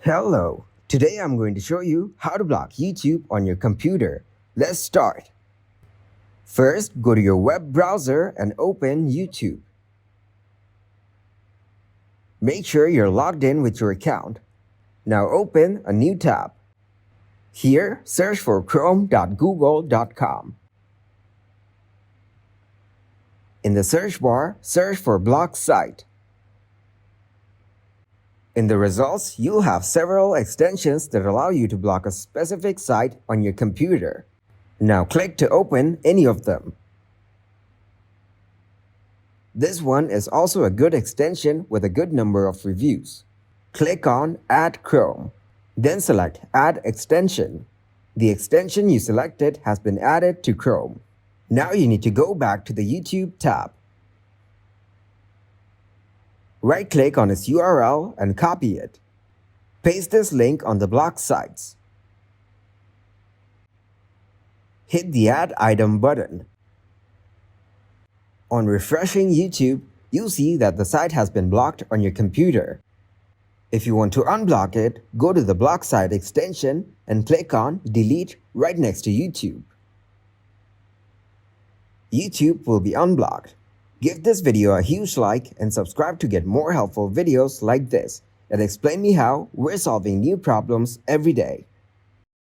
Hello, today I'm going to show you how to block YouTube on your computer. Let's start. First, go to your web browser and open YouTube. Make sure you're logged in with your account. Now open a new tab. Here, search for chrome.google.com. In the search bar, search for block site. In the results, you'll have several extensions that allow you to block a specific site on your computer. Now click to open any of them. This one is also a good extension with a good number of reviews. Click on Add Chrome. Then select Add Extension. The extension you selected has been added to Chrome. Now you need to go back to the YouTube tab. Right-click on its URL and copy it. Paste this link on the blocked sites. Hit the Add Item button. On refreshing YouTube, you'll see that the site has been blocked on your computer. If you want to unblock it, go to the block site extension and click on Delete right next to YouTube. YouTube will be unblocked. Give this video a huge like and subscribe to get more helpful videos like this that explain me how we're solving new problems every day.